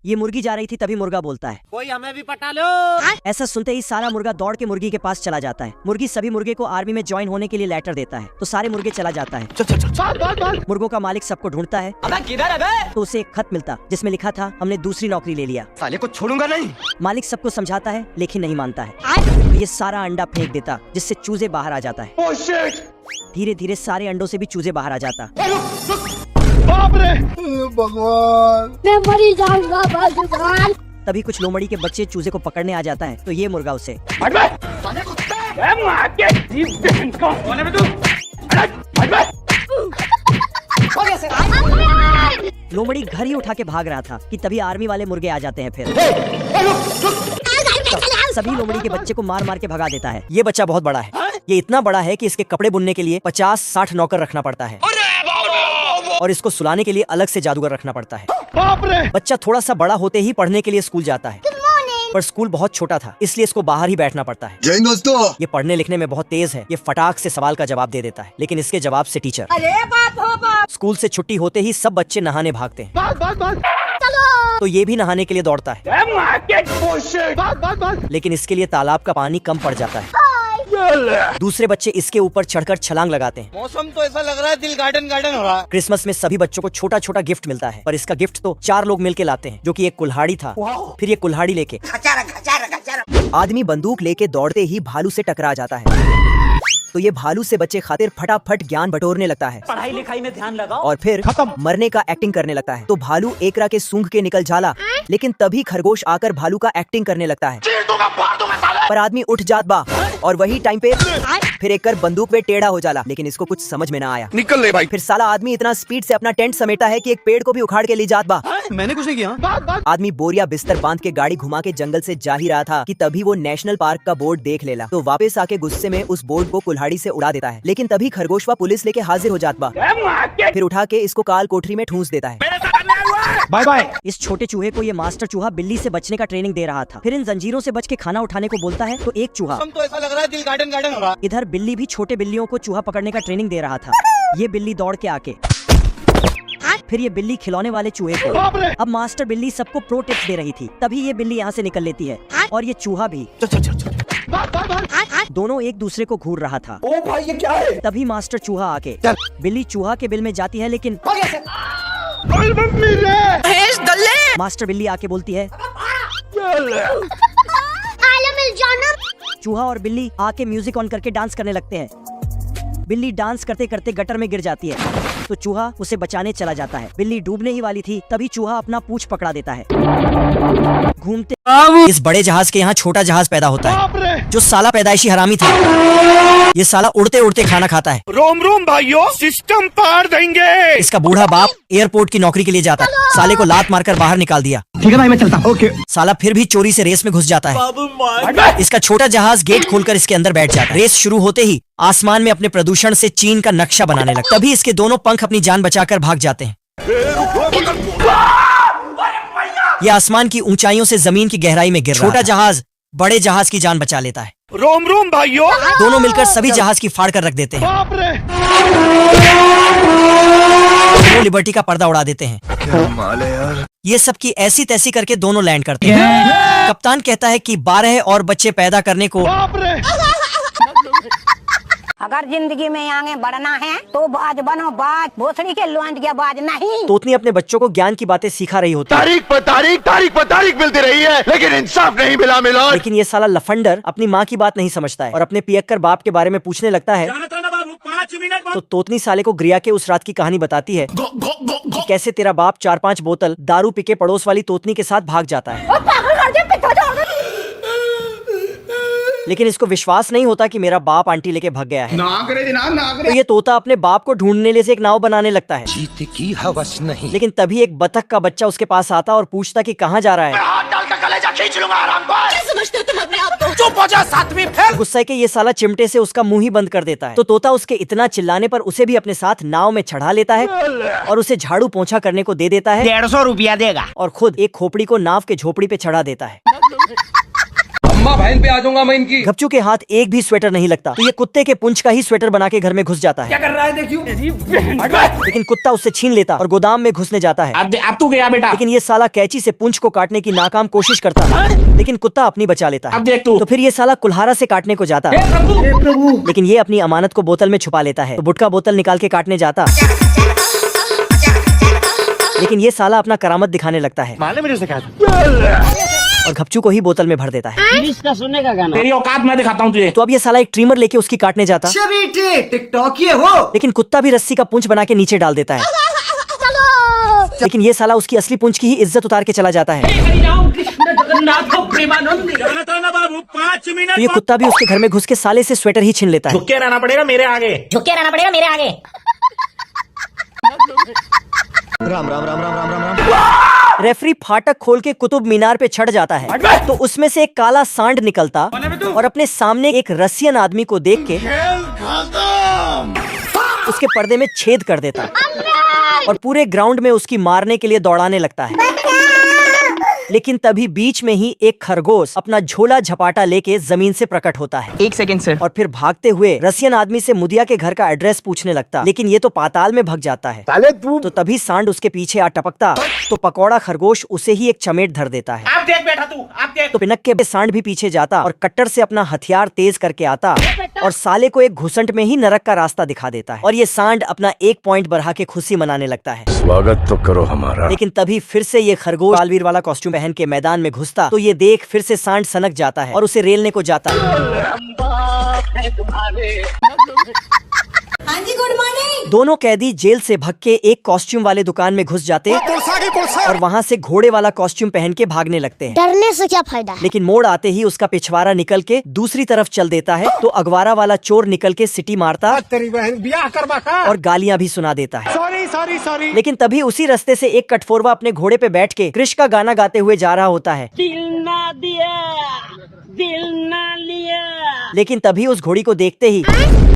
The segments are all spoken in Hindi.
ये मुर्गी जा रही थी तभी मुर्गा बोलता है, कोई हमें भी पटा लो। ऐसा सुनते ही सारा मुर्गा दौड़ के मुर्गी के पास चला जाता है। मुर्गी सभी मुर्गे को आर्मी में ज्वाइन होने के लिए लेटर देता है, तो सारे मुर्गे चला जाता है। मुर्गों का मालिक सबको ढूंढता है, किधर है बे? तो उसे एक खत मिलता जिसमें लिखा था, हमने दूसरी नौकरी ले लिया। साले को छोड़ूंगा नहीं। मालिक सबको समझाता है लेकिन नहीं मानता है, तो ये सारा अंडा फेंक देता जिससे चूजे बाहर आ जाता है। धीरे धीरे सारे अंडों से भी चूजे बाहर आ जाता। बाप रे भगवान, मैं मरी जाऊंगा भगवान। तभी कुछ लोमड़ी के बच्चे चूजे को पकड़ने आ जाता है, तो ये मुर्गा उसे लोमड़ी घर ही उठा के भाग रहा था कि तभी आर्मी वाले मुर्गे आ जाते हैं। फिर सभी लोमड़ी के बच्चे को मार मार के भगा देता है। ये बच्चा बहुत बड़ा है, ये इतना बड़ा है कि इसके कपड़े बुनने के लिए 50-60 नौकर रखना पड़ता है और इसको सुलाने के लिए अलग से जादूगर रखना पड़ता है। बाप रे। बच्चा थोड़ा सा बड़ा होते ही पढ़ने के लिए स्कूल जाता है, पर स्कूल बहुत छोटा था इसलिए इसको बाहर ही बैठना पड़ता है। जय दोस्तों। ये पढ़ने लिखने में बहुत तेज है, ये फटाक से सवाल का जवाब दे देता है, लेकिन इसके जवाब से टीचर स्कूल से छुट्टी होते ही सब बच्चे नहाने भागते हैं, तो ये भी नहाने के लिए दौड़ता है, लेकिन इसके लिए तालाब का पानी कम पड़ जाता है। दूसरे बच्चे इसके ऊपर चढ़कर छलांग लगाते हैं। मौसम तो ऐसा लग रहा है दिल गार्डन गार्डन हो रहा है। क्रिसमस में सभी बच्चों को छोटा छोटा गिफ्ट मिलता है, पर इसका गिफ्ट तो 4 लोग मिलके लाते हैं, जो कि एक कुल्हाड़ी था। फिर ये कुल्हाड़ी लेके आदमी बंदूक लेके दौड़ते ही भालू से टकरा जाता है, तो ये भालू से बच्चे खातिर फटाफट ज्ञान बटोरने लगता है, पढ़ाई लिखाई में ध्यान लगाओ, और फिर मरने का एक्टिंग करने लगता है। तो भालू एकरा के सूंघ के निकल जाला, लेकिन तभी खरगोश आकर भालू का एक्टिंग करने लगता है, पर आदमी उठ जात बा, और वही टाइम पे फिर एक कर बंदूक पे टेढ़ा हो जाला, लेकिन इसको कुछ समझ में ना आया। निकल ले भाई। फिर साला आदमी इतना स्पीड से अपना टेंट समेटा है कि एक पेड़ को भी उखाड़ के ले जात बा। मैंने कुछ नहीं किया। आदमी बोरिया बिस्तर बांध के गाड़ी घुमा के जंगल से जा ही रहा था कि तभी वो नेशनल पार्क का बोर्ड देख लेला, तो वापस आके गुस्से में उस बोर्ड को कुल्हाड़ी से उड़ा देता है, लेकिन तभी खरगोशवा पुलिस लेके हाजिर हो जात बा। फिर उठा के इसको काल कोठरी में ठूंस देता है। Bye bye. इस छोटे चूहे को ये मास्टर चूहा बिल्ली से बचने का ट्रेनिंग दे रहा था। फिर इन जंजीरों से बच के खाना उठाने को बोलता है, तो एक चूहा मौसम तो ऐसा लग रहा है दिल गार्डन गार्डन हो रहा है। इधर बिल्ली भी छोटे बिल्लियों को चूहा पकड़ने का ट्रेनिंग दे रहा था। ये बिल्ली दौड़ के आके फिर ये बिल्ली खिलौने वाले चूहे को, अब मास्टर बिल्ली सबको प्रो टिप्स दे रही थी, तभी ये बिल्ली यहाँ से निकल लेती है और ये चूहा भी। दोनों एक दूसरे को घूर रहा था। ओ भाई ये क्या है? तभी मास्टर चूहा आके बिल्ली चूहा के बिल में जाती है, लेकिन मास्टर बिल्ली आके बोलती है, चूहा और बिल्ली आके म्यूजिक ऑन करके डांस करने लगते हैं। बिल्ली डांस करते करते गटर में गिर जाती है, तो चूहा उसे बचाने चला जाता है। बिल्ली डूबने ही वाली थी, तभी चूहा अपना पूंछ पकड़ा देता है। घूमते इस बड़े जहाज के यहाँ छोटा जहाज पैदा होता है, जो साला पैदाइशी हरामी था। ये साला उड़ते उड़ते खाना खाता है। रोम रोम भाइयों, सिस्टम पार देंगे। इसका बूढ़ा बाप एयरपोर्ट की नौकरी के लिए जाता है, साले को लात मारकर बाहर निकाल दिया। ठीक है भाई मैं चलता। ओके। साला फिर भी चोरी से रेस में घुस जाता है। इसका छोटा जहाज गेट खोलकर इसके अंदर बैठ जाता है। रेस शुरू होते ही आसमान में अपने प्रदूषण से चीन का नक्शा बनाने लगता। तभी इसके दोनों पंख अपनी जान बचाकर भाग जाते हैं। ये आसमान की ऊंचाइयों से जमीन की गहराई में गिर रहा था। छोटा जहाज बड़े जहाज की जान बचा लेता है। रोम रोम भाइयों। दोनों मिलकर सभी जहाज की फाड़ कर रख देते हैं। बाप रे। दोनों लिबर्टी का पर्दा उड़ा देते हैं। यार। ये सब की ऐसी तैसी करके दोनों लैंड करते हैं। कप्तान कहता है कि 12 और बच्चे पैदा करने को। बाप रे। अगर जिंदगी में आगे बढ़ना है तो बाज बनो, बाज भोसड़ी के लौंड के बाज नहीं। तोतनी अपने बच्चों को ज्ञान की बातें सिखा रही होती है। तारीख पर तारीख मिलती रही है, लेकिन इंसाफ नहीं मिला मिला। लेकिन ये साला लफंडर अपनी माँ की बात नहीं समझता है और अपने पियक्कर बाप के बारे में पूछने लगता है। तो तोतनी साले को ग्रिया के उस रात की कहानी बताती है कि कैसे तेरा बाप 4-5 बोतल दारू पी के पड़ोस वाली तोतनी के साथ भाग जाता है। लेकिन इसको विश्वास नहीं होता कि मेरा बाप आंटी लेके भाग गया है। ना करे जनाब, ना करे। तो ये तोता अपने बाप को ढूंढने ले से एक नाव बनाने लगता है। जीत की हवस नहीं। लेकिन तभी एक बतख का बच्चा उसके पास आता और पूछता कि कहाँ जा रहा है। हाथ डाल कर कलेजा खींच लूंगा आरामखोर। क्या समझते हो तुम अपने आप को? चुप हो जा सातवीं फेल। गुस्से के ये साला चिमटे से उसका मुंह ही बंद कर देता है। तो तोता उसके इतना चिल्लाने पर उसे भी अपने साथ नाव में चढ़ा लेता है और उसे झाड़ू पोंछा करने को दे देता है। 150 रुपया देगा और खुद एक खोपड़ी को नाव के झोपड़ी पे चढ़ा देता है। अम्मा लाइन पे आ जाऊंगा मैं इनकी। गपचू के हाथ एक भी स्वेटर नहीं लगता, तो ये कुत्ते के पुंछ का ही स्वेटर बना के घर में घुस जाता है। क्या कर रहा है देखियो। लेकिन कुत्ता उससे छीन लेता और गोदाम में घुसने जाता है। अब तू गया बेटा। लेकिन ये साला कैंची से पुंछ को काटने की नाकाम कोशिश करता है, लेकिन कुत्ता अपनी बचा लेता है। अब देख तू। तो फिर ये साला कुल्हारा से काटने को जाता है, लेकिन ये अपनी अमानत को बोतल में छुपा लेता है। तो बुटका बोतल निकाल के काटने जाता, लेकिन ये साला अपना करामत दिखाने लगता है और घपचू को ही बोतल में भर देता है। तेरी औकात मैं दिखाता हूँ तुझे। तो अब ये साला एक ट्रिमर लेके उसकी काटने जाता, टिकटॉक ये हो। लेकिन कुत्ता भी रस्सी का पूंछ बना के नीचे डाल देता है। लेकिन ये साला उसकी असली पूंछ की ही इज्जत उतार के चला जाता है। तो ये कुत्ता भी उसके घर में घुस के साले से स्वेटर ही छीन लेता है। झुक के रहना पड़ेगा मेरे आगे। रेफरी फाटक खोल के कुतुब मीनार पे चढ़ जाता है, तो उसमें से एक काला सांड निकलता और अपने सामने एक रसियन आदमी को देख के उसके पर्दे में छेद कर देता और पूरे ग्राउंड में उसकी मारने के लिए दौड़ाने लगता है। लेकिन तभी बीच में ही एक खरगोश अपना झोला झपाटा लेके जमीन से प्रकट होता है। 1 सेकंड सर। और फिर भागते हुए रसियन आदमी से मुदिया के घर का एड्रेस पूछने लगता, लेकिन ये तो पाताल में भग जाता है। तो तभी सांड उसके पीछे आ टपकता, तो पकौड़ा खरगोश उसे ही एक चमेट धर देता है। अब देख बेटा तू, अब देख। तो पिनक के सांड भी पीछे जाता और कट्टर से अपना हथियार तेज करके आता और साले को एक घुसंट में ही नरक का रास्ता दिखा देता है। और ये सांड अपना 1 पॉइंट बढ़ा के खुशी मनाने लगता है। स्वागत तो करो हमारा। लेकिन तभी फिर से ये खरगोश बालवीर वाला कॉस्ट्यूम पहन के मैदान में घुसता, तो ये देख फिर से सांड सनक जाता है और उसे रेलने को जाता है। हाँ जी, गुड मॉर्निंग। दोनों कैदी जेल से भग के एक कॉस्ट्यूम वाले दुकान में घुस जाते और वहाँ से घोड़े वाला कॉस्ट्यूम पहन के भागने लगते हैं। डरने से क्या फायदा? लेकिन मोड़ आते ही उसका पिछवाड़ा निकल के दूसरी तरफ चल देता है, तो अगवारा वाला चोर निकल के सिटी मारता तेरी बहन ब्याह करवा का। और गालियां भी सुना देता है। सॉरी। लेकिन तभी उसी रास्ते से एक कटफोरवा अपने घोड़े पे बैठ के कृष का गाना गाते हुए जा रहा होता है। लेकिन तभी उस घोड़ी को देखते ही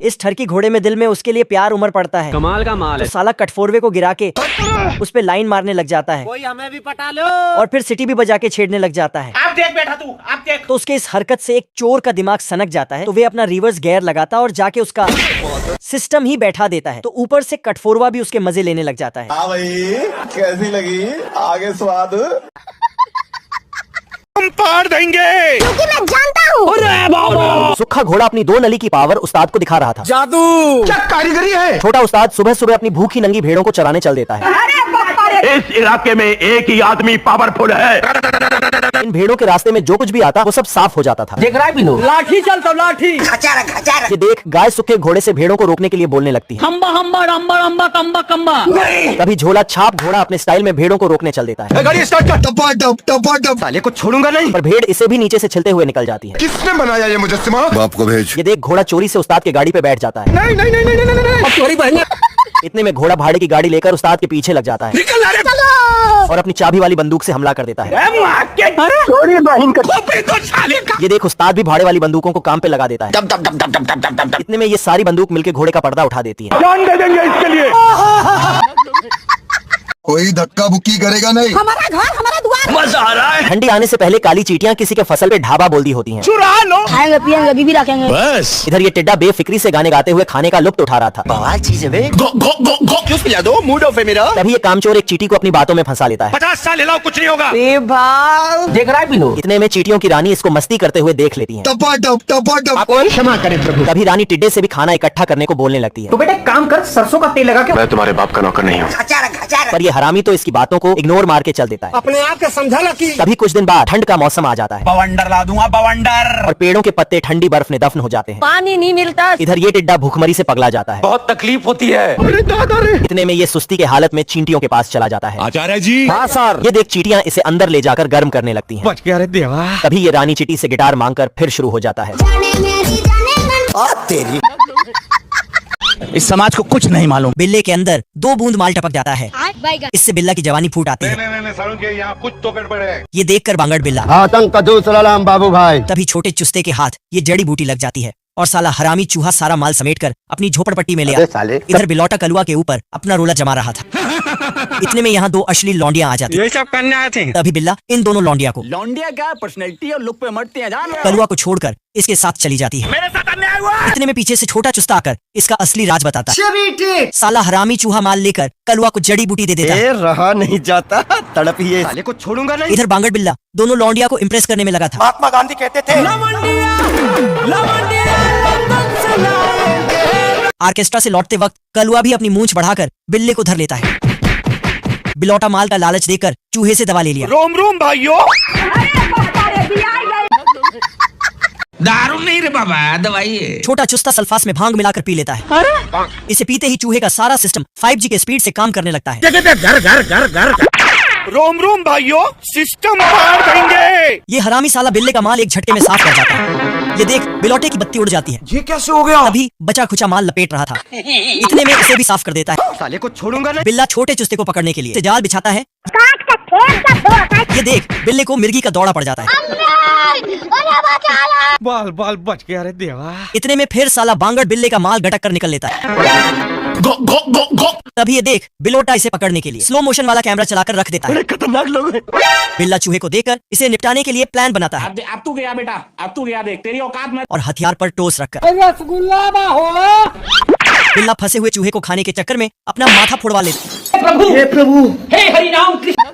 इस ठरकी घोड़े में दिल में उसके लिए प्यार उमड़ पड़ता है। कमाल का माल तो है। साला कटफोरवे को गिरा के उस पे लाइन मारने लग जाता है कोई हमें भी पटा लो। और फिर सिटी भी बजा के छेड़ने लग जाता है। अब देख बेटा तू, अब देख। तो उसके इस हरकत से एक चोर का दिमाग सनक जाता है, तो वे अपना रिवर्स गियर लगाता और जाके उसका सिस्टम ही बैठा देता है। तो ऊपर से कटफोरवा भी उसके मजे लेने लग जाता है। हाँ भाई, कैसी लगी आगे स्वाद? हम पार देंगे। क्योंकि मैं जानता हूँ। सुखा घोड़ा अपनी 2 नली की पावर उस्ताद को दिखा रहा था। जादू क्या कारीगरी है? छोटा उस्ताद सुबह सुबह अपनी भूखी नंगी भेड़ों को चराने चल देता है। इस इलाके में एक ही आदमी पावरफुल है। इन भेड़ों के रास्ते में जो कुछ भी आता वो सब साफ हो जाता था। देख रहा है बिनू? लाठी चलता लाठी। ये देख गाय सुखे घोड़े से भेड़ों को रोकने के लिए बोलने लगती है। हम्बा हम्बा रम्बा रम्बा कम्बा कम्बा। तभी झोला छाप घोड़ा अपने स्टाइल में भेड़ों को रोकने चल देता है, गाड़ी स्टार्ट कर। टपाटप साले को छोड़ूंगा नहीं। पर भेड़ इसे भी नीचे से छिलते हुए निकल जाती है। किसने बनाया ये मुजस्समा? बाप को भेज। ये देख घोड़ा चोरी से उस्ताद की गाड़ी पे बैठ जाता है। नहीं। इतने में घोड़ा भाड़े की गाड़ी लेकर उस्ताद के पीछे लग जाता है और अपनी चाबी वाली बंदूक से हमला कर देता है। ये देख उस्ताद भी भाड़े वाली बंदूकों को काम पे लगा देता है। इतने में ये सारी बंदूक मिलके घोड़े का पर्दा उठा देती है। जान दे देंगे इसके लिए। कोई धक्का बुक्की करेगा नहीं। हमारा घर, हमारा द्वार। मजा आ रहा है। ठंडी आने से पहले काली चींटियां किसी के फसल पे ढाबा बोल दी होती हैं। चुरा लो। खाएंगे पिएंगे बीवी रखेंगे। बस। इधर ये टिड्डा बेफिक्री से गाने गाते हुए खाने का लुत्फ उठा रहा था। बवाल चीज है बे। जूस पिला दो, मूड ऑफ है मेरा। तभी ये कामचोर एक चींटी को अपनी बातों में फंसा लेता है। 50 साल हिलाओ कुछ नहीं होगा। देख रहा है बिनू? इतने में चींटियों की रानी इसको मस्ती करते हुए देख लेती है। टपाटप। क्षमा करें प्रभु। तभी रानी टिड्डे से भी खाना इकट्ठा करने को बोलने लगती है। तो बेटा काम कर, सरसों का तेल लगा के। मैं तुम्हारे बाप का नौकर नहीं हूँ। पर ये हरामी तो इसकी बातों को इग्नोर मार के चल देता है। अपने आप के समझा ला कि तभी कुछ दिन बाद ठंड का मौसम आ जाता है बवंडर ला दूंगा, बवंडर। और पेड़ों के पत्ते ठंडी बर्फ में दफन हो जाते हैं। पानी नहीं मिलता। इधर ये टिड्डा भूखमरी से पगला जाता है। बहुत तकलीफ होती है। इतने में ये सुस्ती के हालत में चींटियों के पास चला जाता है। आचार्य जी। हाँ सर। ये देख चींटियां इसे अंदर ले जाकर गर्म करने लगती हैं। बच गया रे देवा। तभी ये रानी चींटी से गिटार मांगकर फिर शुरू हो जाता है। इस समाज को कुछ नहीं मालूम। बिल्ले के अंदर 2 बूंद माल टपक जाता है। इससे बिल्ला की जवानी फूट आती है। नहीं, यहाँ कुछ तो गड़बड़ है। ये देखकर बांगड़ बिल्ला आतंक का दूसरा नाम बाबू भाई। तभी छोटे चुस्ते के हाथ ये जड़ी बूटी लग जाती है और साला हरामी चूहा सारा माल समेटकर अपनी झोपड़पट्टी में ले आया। इधर बिलौटा कलुआ के ऊपर अपना रोला जमा रहा था। इतने में यहाँ दो अश्लील लौंडियां आ जाती। ये सब करने आए थे। तभी बिल्ला इन दोनों लौंडिया को लौंडिया क्या पर्सनैलिटी और लुक पे मरती है जान। कलुआ को छोड़कर इसके साथ चली जाती है। मेरे साथ अन्याय हुआ। इतने में पीछे से छोटा चुस्ता आकर इसका असली राज बताता है। साला हरामी चूहा माल लेकर कलुआ को जड़ी बूटी दे देता है। रहा नहीं जाता, तड़प ही साले को छोड़ूंगा नहीं। इधर बांगड़ बिल्ला दोनों लौंडिया को इम्प्रेस करने में लगा था। महात्मा गांधी कहते थे ऑर्केस्ट्रा से लौटते वक्त कलुआ भी अपनी मूंछ बढ़ाकर बिल्ले को धर लेता है। बिलौटा माल का लालच देकर चूहे से दवा ले लिया। रोम रोम भाइयों। दारू नहीं रे बाबा, दवाई है। छोटा चुस्ता सल्फास में भांग मिलाकर पी लेता है। इसे पीते ही चूहे का सारा सिस्टम 5G के स्पीड से काम करने लगता है। घर घर घर घर। रोम रोम भाइयों, सिस्टम फाड़ देंगे। ये हरामी साला बिल्ले का माल एक झटके में साफ कर जाता है। ये देख बिलौटे की बत्ती उड़ जाती है। ये कैसे हो गया? अभी बचा खुचा माल लपेट रहा था। इतने में इसे भी साफ कर देता है। साले को छोड़ूंगा नहीं। बिल्ला छोटे चुस्ते को पकड़ने के लिए जाल बिछाता है। ये देख बिल्ले को मिर्गी का दौड़ा पड़ जाता है। बाल बाल बच गया रे देवा। इतने में फिर साला बांगड़ बिल्ले का माल गटक कर निकल लेता है। तभी ये देख बिलोटा इसे पकड़ने के लिए स्लो मोशन वाला कैमरा चलाकर रख देता है। खतरनाक लोग हैं। बिल्ला चूहे को देकर इसे निपटाने के लिए प्लान बनाता है। अब तू गया बेटा, अब तू गया, देख तेरी औकात में। और हथियार पर टोस रखकर बिल्ला फंसे हुए चूहे को खाने के चक्कर में अपना माथा फोड़वा लेता है। हे प्रभु, हे हरि राम कृष्ण।